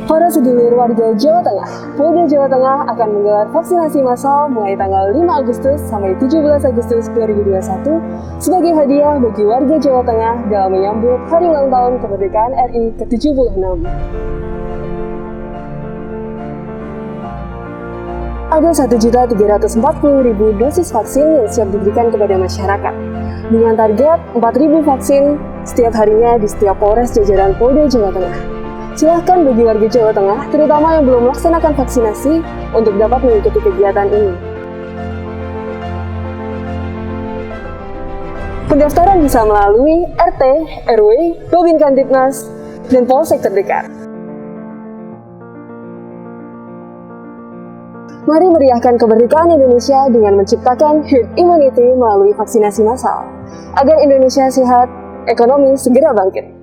Para sedulur warga Jawa Tengah, Polda Jawa Tengah akan menggelar vaksinasi massal mulai tanggal 5 Agustus sampai 17 Agustus 2021 sebagai hadiah bagi warga Jawa Tengah dalam menyambut Hari Ulang Tahun Kemerdekaan RI ke-76. Ada 1.340.000 dosis vaksin yang siap diberikan kepada masyarakat, dengan target 4.000 vaksin setiap harinya di setiap Polres jajaran Polda Jawa Tengah. Silahkan bagi warga Jawa Tengah, terutama yang belum melaksanakan vaksinasi, untuk dapat mengikuti kegiatan ini. Pendaftaran bisa melalui RT, RW, Babin Kantipnas, dan Polsek terdekat. Mari meriahkan kemerdekaan Indonesia dengan menciptakan herd immunity melalui vaksinasi massal, agar Indonesia sehat, ekonomi segera bangkit.